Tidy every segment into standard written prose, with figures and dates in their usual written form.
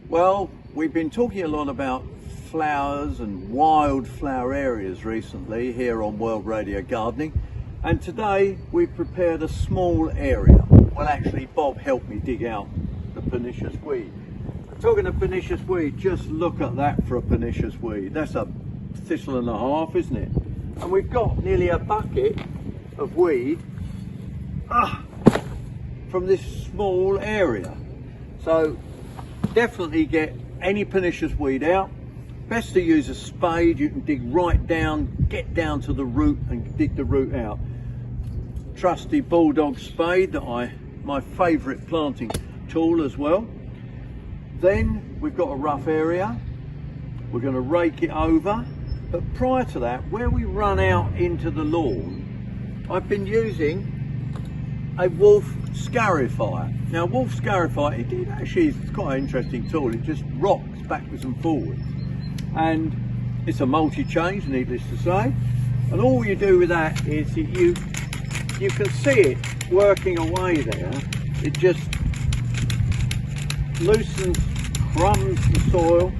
Well, we've been talking a lot about flowers and wildflower areas recently here on World Radio Gardening, and today we've prepared a small area. Well, actually Bob helped me dig out the pernicious weed. Talking of pernicious weed, just look at that for a pernicious weed. That's a thistle and a half, isn't it? And we've got nearly a bucket of weed from this small area. So definitely get any pernicious weed out. Best to use a spade. You can dig right down, get down to the root and dig the root out. Trusty bulldog spade that my favourite planting tool as well. Then we've got a rough area. We're going to rake it over. But prior to that, where we run out into the lawn, I've been using a wolf scarifier. Now, wolf scarifier, it actually is quite an interesting tool. It just rocks backwards and forwards, and it's a multi-change, needless to say. And all you do with that is you can see it working away there. It just loosens, crumbs the soil,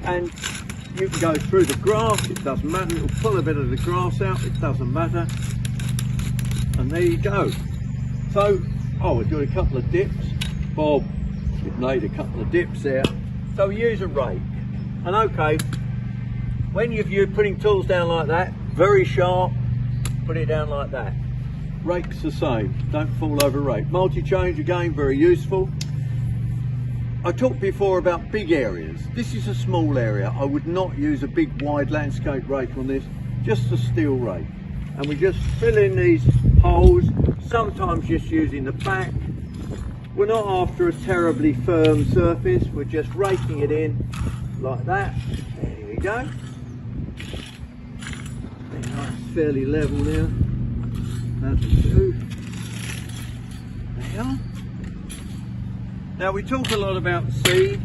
and you can go through the grass. It doesn't matter. It'll pull a bit of the grass out. It doesn't matter. And there you go. So, we're doing a couple of dips. Bob, we've made a couple of dips there. So we use a rake. And okay, when you're putting tools down like that, very sharp, put it down like that. Rake's the same, don't fall over rake. Multi-change again, very useful. I talked before about big areas. This is a small area. I would not use a big wide landscape rake on this, just a steel rake. And we just fill in these holes, sometimes just using the back. We're not after a terribly firm surface, we're just raking it in like that. There we go. Nice, fairly level now. That'll do. There you are. Now, we talk a lot about seed.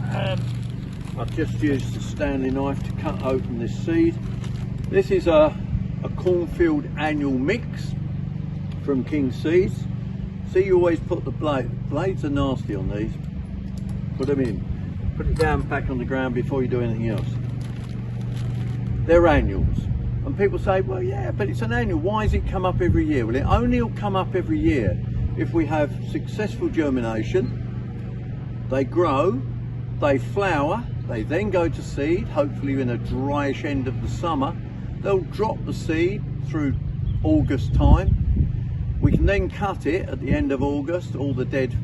I've just used a Stanley knife to cut open this seed. This is a cornfield annual mix from King Seeds. See, you always put the blades are nasty on these. Put them in. Put it down back on the ground before you do anything else. They're annuals. And people say, well, yeah, but it's an annual. Why does it come up every year? Well, it only will come up every year if we have successful germination. They grow, they flower, they then go to seed, hopefully in a dryish end of the summer. They'll drop the seed through August time. We can then cut it at the end of August, all the dead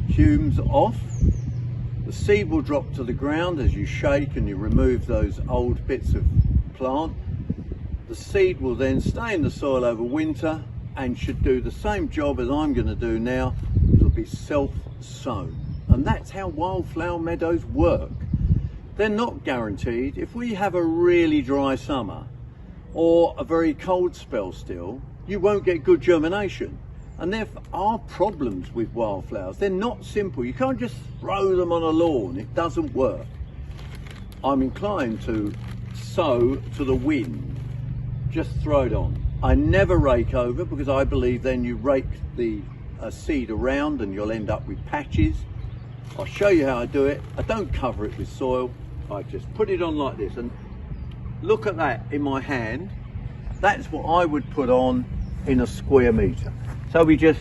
humes off. The seed will drop to the ground as you shake and you remove those old bits of plant. The seed will then stay in the soil over winter and should do the same job as I'm going to do now. It'll be self-sown. And that's how wildflower meadows work. They're not guaranteed. If we have a really dry summer or a very cold spell still, you won't get good germination. And there are problems with wildflowers. They're not simple. You can't just throw them on a lawn. It doesn't work. I'm inclined to sow to the wind. Just throw it on. I never rake over, because I believe then you rake the seed around and you'll end up with patches. I'll show you how I do it. I don't cover it with soil. I just put it on like this, and look at that in my hand. That's what I would put on in a square metre. So we just,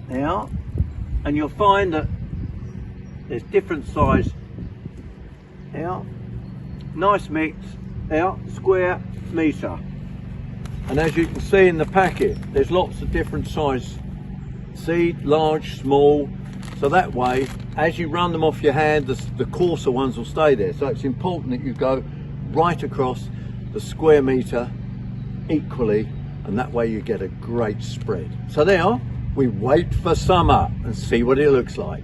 now, and you'll find that there's different size, out, nice mix, out, square metre. And as you can see in the packet, there's lots of different size seed, large, small. So that way, as you run them off your hand, the coarser ones will stay there. So it's important that you go right across the square metre equally, and that way you get a great spread. So there, we wait for summer and see what it looks like.